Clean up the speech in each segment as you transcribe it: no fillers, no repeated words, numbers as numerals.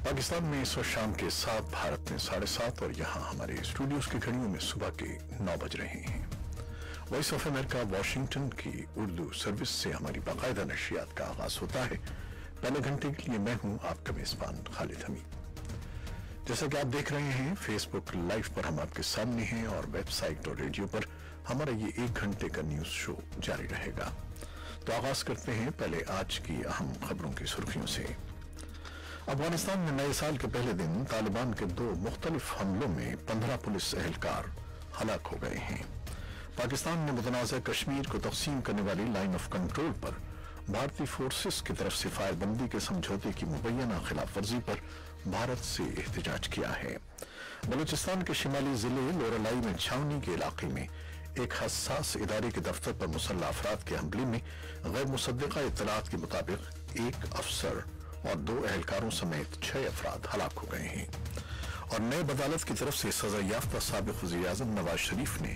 पाकिस्तान में इस वक्त शाम के 7, भारत में 7:30 और यहाँ हमारे स्टूडियोज की घड़ियों में सुबह के 9 बज रहे हैं। वॉइस ऑफ अमेरिका वाशिंगटन की उर्दू सर्विस से हमारी बाकायदा नशियात का आगाज होता है। पहले घंटे के लिए मैं हूँ आपका मेजबान खालिद हमीद। जैसा कि आप देख रहे हैं, फेसबुक लाइव पर हम आपके सामने हैं और वेबसाइट और रेडियो पर हमारा ये 1 घंटे का न्यूज शो जारी रहेगा। तो आगाज करते हैं पहले आज की अहम खबरों की सुर्खियों से। अफगानिस्तान में नए साल के पहले दिन तालिबान के 2 मुख्तलिफ हमलों में 15 पुलिस एहलकार हलाक हो गए हैं। पाकिस्तान ने मुतनाज़ा कश्मीर को तकसीम करने वाली लाइन ऑफ कंट्रोल पर भारतीय फोर्सेस की तरफ से फायरबंदी के समझौते की मुबैना खिलाफ वर्जी पर भारत से एहतजाज किया है। बलूचिस्तान के शिमाली जिले लोरालाई में छावनी के इलाके में एक हसास इदारे के दफ्तर पर मुसल्लह अफराद के हमले में गैर मुसद्दिका इत्तलात के मुताबिक 1 अफसर और 2 एहलकारों समेत 6 अफराद हलाक हो गए हैं। और नए अदालत की तरफ से सजा याफ्ता साबिक वज़ीर आज़म नवाज शरीफ ने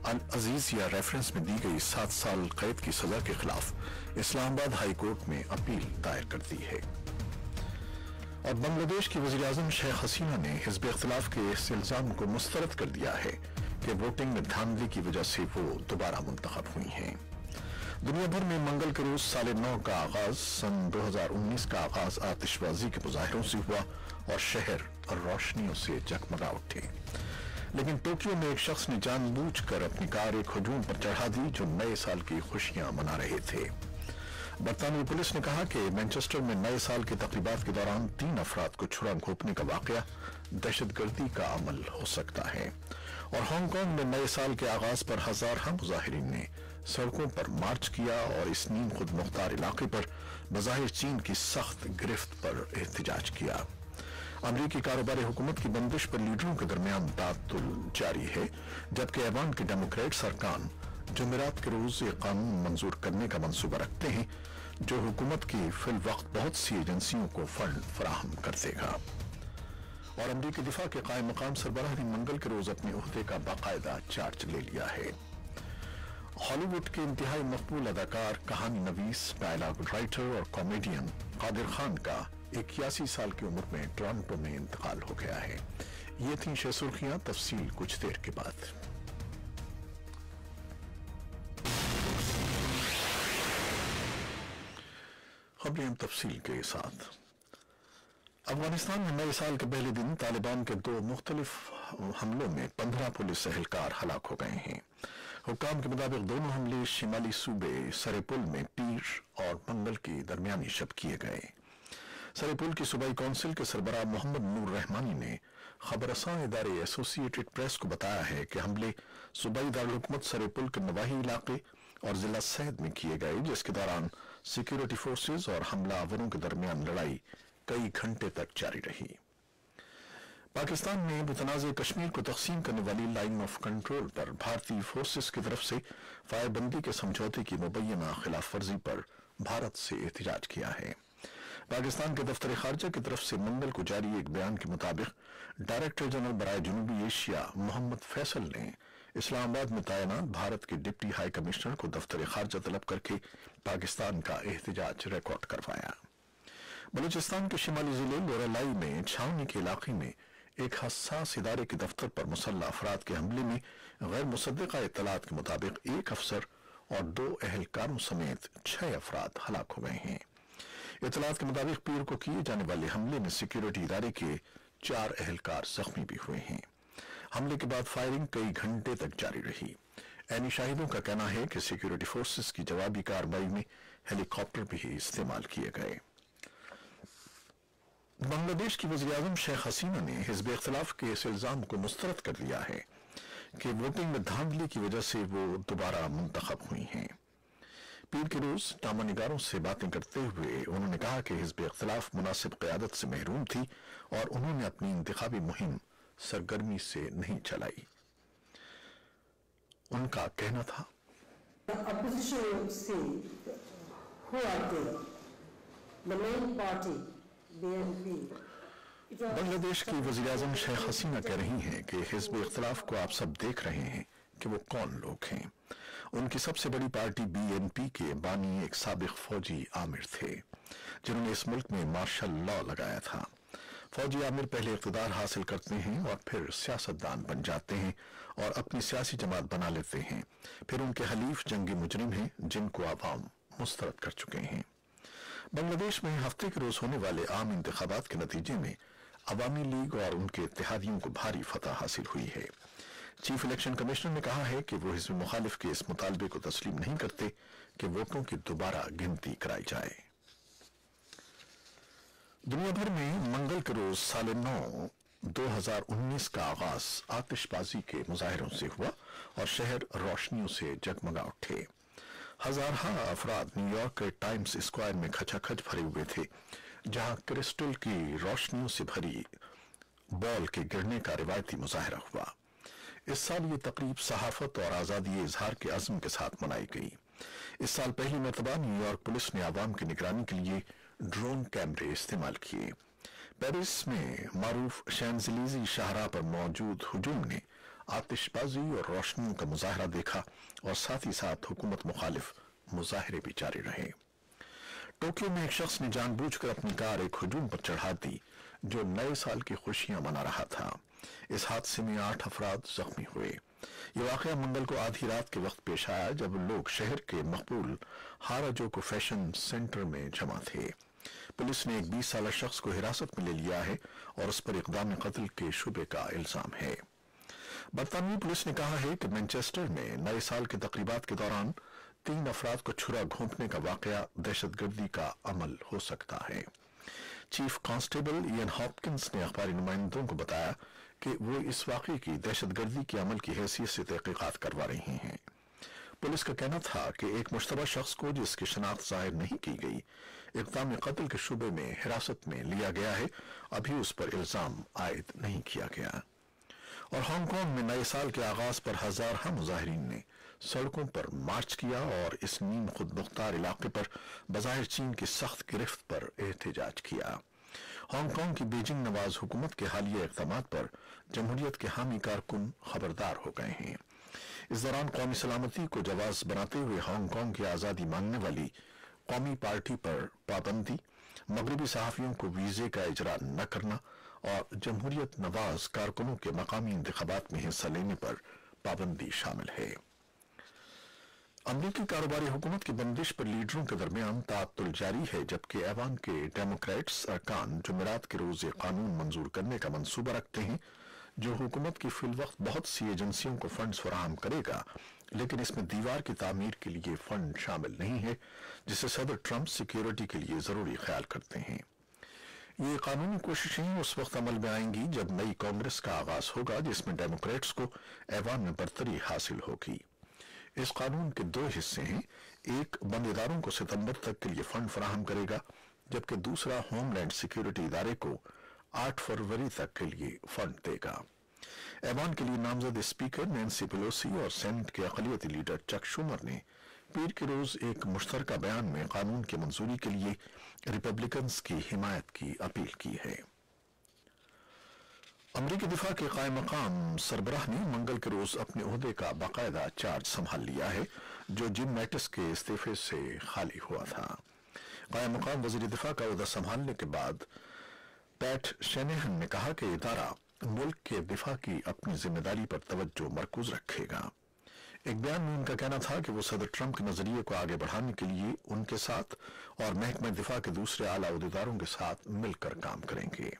अल अजीज या रेफरेंस में दी गई 7 साल कैद की सजा के खिलाफ इस्लामाबाद हाई कोर्ट में अपील दायर कर दी है। और बांग्लादेश की वज़ीर आज़म शेख हसीना ने हिज़्ब इख्तिलाफ के इस इल्जाम को मुस्तरद कर दिया है कि वोटिंग में धांधली की वजह से वो दोबारा मुंतखब हुई हैं। दुनिया भर में मंगल के रोज साल नौ का आगाज सन 2019 का आगाज आतिशबाजी के मुजाहिरों से हुआ और शहर रोशनियों से जगमगा उठे। लेकिन टोक्यो में एक शख्स ने जानबूझकर अपनी कार एक हुजूम पर चढ़ा दी जो नए साल की खुशियां मना रहे थे। बरतानवी पुलिस ने कहा कि मैनचेस्टर में नए साल की तकरीबात के दौरान 3 अफराद को छुरा घोंपने का वाकया दहशतगर्दी का अमल हो सकता है। और हांगकांग में नए साल के आगाज पर हजारों मुजाहिरीन ने सड़कों पर मार्च किया और इस नीम खुद मुख्तार इलाके पर बज़ाहिर चीन की सख्त गिरफ्त पर एहतजाज किया। अमरीकी कारोबारी हुकूमत की बंदिश पर लीडरों के दरमियान तातुल जारी है, जबकि ऐवान के डेमोक्रेट्स अरकान जुमेरात के रोज एक कानून मंजूर करने का मंसूबा रखते हैं जो हुकूमत की फिल वक्त बहुत सी एजेंसियों को फंड फराहम कर देगा। और अमरीकी दिफा के कायम मकाम सरबराह ने मंगल के रोज अपने ओहदे का बाकायदा चार्ज ले लिया है। हॉलीवुड के इंतहाई मकबूल अदाकार, कहानी नवीस, डायलॉग राइटर और कॉमेडियन कादिर खान का 81 साल की उम्र में टोरंटो में इंतकाल हो गया है। ये थी 6 सुर्खियां, तफसील कुछ देर के बाद। खबरें हम तफसील के साथ। अफगानिस्तान में नए साल के पहले दिन तालिबान के 2 मुख्तलिफ हमलों में 15 पुलिस एहलकार हलाक हो गए हैं। हुक्काम के मुताबिक दोनों हमले शिमाली सूबे सरेपुल में पीर और मंगल की दरमियानी शब किए गए। सरेपुल की सूबाई काउंसिल के सरबराह मोहम्मद नूर रहमानी ने खबरसां इदारे एसोसिएटेड प्रेस को बताया है कि हमले सूबाई दारुल हुकूमत सरेपुल के नवाही इलाके और जिला सैद में किए गए, जिसके दौरान सिक्योरिटी फोर्सेज और हमलावरों के दरमियान लड़ाई कई घंटे तक जारी रही। पाकिस्तान ने मुतनाज़ कश्मीर को तकसीम करने वाली लाइन ऑफ कंट्रोल पर भारतीय फोर्सेस की तरफ से फायरबंदी के समझौते की मुबैना खिलाफ वर्जी पर भारत से एहतजाज किया है। पाकिस्तान के दफ्तर खारजा की तरफ से मंगल को जारी एक बयान के मुताबिक डायरेक्टर जनरल बराए जनूबी एशिया मोहम्मद फैसल ने इस्लामाबाद में तैनात भारत के डिप्टी हाई कमिश्नर को दफ्तर खारजा तलब करके पाकिस्तान का एहतजाज रिकॉर्ड करवाया। बलूचिस्तान के शिमाली जिले लोरालाई में छावनी के इलाके में एक हसास इदारे के दफ्तर पर मुसल्लह अफराद के हमले में गैर मुसद्दिका इत्तलात के मुताबिक 1 अफसर और 2 एहलकारों समेत 6 अफराद हलाक हो गए हैं। इत्तलात के मुताबिक पीर को किए जाने वाले हमले में सिक्योरिटी इदारे के 4 एहलकार जख्मी भी हुए हैं। हमले के बाद फायरिंग कई घंटे तक जारी रही। ऐनी शाहिदों का कहना है कि सिक्योरिटी फोर्सेस की जवाबी कार्रवाई में हेलीकॉप्टर भी इस्तेमाल किए गए। बांग्लादेश की वज़ीर आज़म शेख हसीना ने हिज़्ब इख्तिलाफ के इस इल्जाम को मुस्तरद कर दिया है कि वोटिंग में धांधली की वजह से वो दोबारा मुंतखब हुई हैं। पीर के रोज टामानिगारों से बातें करते हुए उन्होंने कहा कि हिज़्ब इख्तिलाफ मुनासिब क़यादत से महरूम थी और उन्होंने अपनी इंतखाबी मुहिम सरगर्मी से नहीं चलाई। उनका कहना था, बांग्लादेश की वज़ीर आज़म शेख हसीना कह रही हैं कि हिज़्ब इख्तिलाफ को आप सब देख रहे हैं कि वो कौन लोग हैं। उनकी सबसे बड़ी पार्टी BNP के बानी एक साबिक फौजी आमिर थे जिन्होंने इस मुल्क में मार्शल लॉ लगाया था। फौजी आमिर पहले इक़्तिदार हासिल करते हैं और फिर सियासतदान बन जाते हैं और अपनी सियासी जमात बना लेते हैं। फिर उनके हलीफ जंगी मुजरिम हैं जिनको आवाम मुस्तरद कर चुके हैं। बांग्लादेश में हफ्ते के रोज होने वाले आम इंतखाबात के नतीजे में अवामी लीग और उनके इत्तेहादियों को भारी फतह हासिल हुई है। चीफ इलेक्शन कमिश्नर ने कहा है कि वो हिज़्ब मुखालिफ के इस मुतालबे को तस्लीम नहीं करते कि वोटों की दोबारा गिनती कराई जाए। दुनिया भर में मंगल के रोज साल नौ 2019 का आगाज आतिशबाजी के मुजाहिरों से हुआ और शहर रोशनियों से जगमगा उठे। हजारों अफराद न्यूयॉर्क के टाइम्स स्क्वायर में खचाखच भरे हुए थे, जहां क्रिस्टल की रोशनियों से भरी बॉल के गिरने का रिवायती मुजाहरा हुआ। इस साल ये तकरीब सहाफत और आजादी इजहार के अज़्म के साथ मनाई गई। इस साल पहली मरतबा न्यूयॉर्क पुलिस ने आवाम की निगरानी के लिए ड्रोन कैमरे इस्तेमाल किए। पेरिस में मारूफ शैंजलीज़ी शाहराह पर मौजूद हुजूम ने आतिशबाजी और रोशनियों का मुजाहरा देखा और साथ ही साथ हुकूमत मुखालिफ मुजाहरे भी जारी रहे। टोक्यो में एक शख्स ने जानबूझकर अपनी कार एक हुजूम पर चढ़ा दी जो नए साल की खुशियां मना रहा था। इस हादसे में 8 अफराद जख्मी हुए। ये वाकया मंगल को आधी रात के वक्त पेश आया जब लोग शहर के मकबूल हाराजोको फैशन सेंटर में जमा थे। पुलिस ने एक 20 साल शख्स को हिरासत में ले लिया है और उस पर इक़दाम कत्ल के शुबे का इल्जाम है। बरतानवी पुलिस ने कहा है कि मैनचेस्टर में नए साल के तकरीबात के दौरान 3 अफराद को छुरा घोंपने का वाकया दहशतगर्दी का अमल हो सकता है। चीफ कांस्टेबल इयन हॉपकिंस ने अखबारी नुमाइंदों को बताया कि वो इस वाकये की दहशतगर्दी के अमल की हैसियत से तहकीकात करवा रही हैं। पुलिस का कहना था कि एक मुश्तबा शख्स को जिसकी शनाख्त जाहिर नहीं की गई इक़दाम कत्ल के शुबे में हिरासत में लिया गया है। अभी उस पर इल्जाम आयद नहीं किया गया। और हांगकांग में नए साल के आगाज पर हजारों मुजाहिरीन ने सड़कों पर मार्च किया और इस नीम खुद मुख्तार इलाके पर बज़ाहिर चीन की सख्त गिरफ्त पर एहतजाज किया। हांगकांग की बीजिंग नवाज हुकूमत के हालिया इक़दामात पर जमहूरियत के हामी कारकुन खबरदार हो गए हैं। इस दौरान कौमी सलामती को जवाज बनाते हुए हांगकांग की आज़ादी मांगने वाली कौमी पार्टी पर पाबंदी, मगरबी सहाफ़ियों को वीज़े का इजरा न करना और जमहूरियत नवाज कारकुनों के मकामी इंतखाबात में हिस्सा लेने पर पाबंदी शामिल है। अमरीकी कारोबारी हुकूमत की बंदिश पर लीडरों के दरमियान तातुल जारी है, जबकि ऐवान के डेमोक्रेट्स अरकान जुमेरात के रोज कानून मंजूर करने का मंसूबा रखते हैं जो हुकूमत की फिलवक्त बहुत सी एजेंसियों को फंड्स फराहम करेगा, लेकिन इसमें दीवार की तामीर के लिए फंड शामिल नहीं है जिसे सदर ट्रंप सिक्योरिटी के लिए जरूरी ख्याल करते हैं। ये कानूनी कोशिशें उस वक्त अमल में आएंगी जब नई कांग्रेस का आगाज होगा जिसमें डेमोक्रेट्स को ऐवान में बरतरी हासिल होगी। इस कानून के 2 हिस्से हैं। एक बंद इदारों को सितंबर तक के लिए फंड फराहम करेगा, जबकि दूसरा होमलैंड सिक्योरिटी इदारे को 8 फरवरी तक के लिए फंड देगा। ऐवान के लिए नामजद स्पीकर नैन्सी पेलोसी और सेनेट के अक़लियती लीडर चक शूमर ने पीर के रोज एक मुश्तरका बयान में कानून की मंजूरी के लिए रिपब्लिकन्स की हिमायत की अपील की है। अमरीकी दिफा के कायम मकाम सरबराह ने मंगल के रोज अपने ओहदे का बाकायदा चार्ज संभाल लिया है जो जिम मैटिस के इस्तीफे से खाली हुआ था। कायम मकाम वजीर दिफा का ओहदा संभालने के बाद पैट शैनेहन ने कहा कि इदारा मुल्क के दिफा की अपनी जिम्मेदारी पर तवज्जो मरकूज रखेगा। एक बयान में उनका कहना था कि वो सदर ट्रंप के नजरिए को आगे बढ़ाने के लिए उनके साथ और महकमा दिफा के दूसरे आला ओहदेदारों के साथ मिलकर काम करेंगे।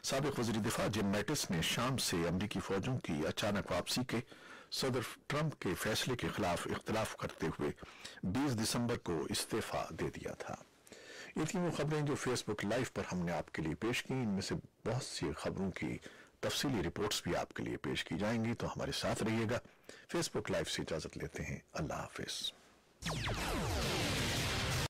साबिक वज़ीर दिफा जिम मैटिस ने शाम से अमरीकी फौजों की अचानक वापसी के सदर ट्रंप के फैसले के खिलाफ इख्तिलाफ करते हुए 20 दिसंबर को इस्तीफा दे दिया था। ये थी वो खबरें जो फेसबुक लाइव पर हमने आपके लिए पेश की। इनमें से बहुत सी खबरों की तफसीली रिपोर्ट्स भी आपके लिए पेश की जाएंगी, तो हमारे साथ रहिएगा। फेसबुक लाइव से इजाजत लेते हैं। अल्लाह हाफिज।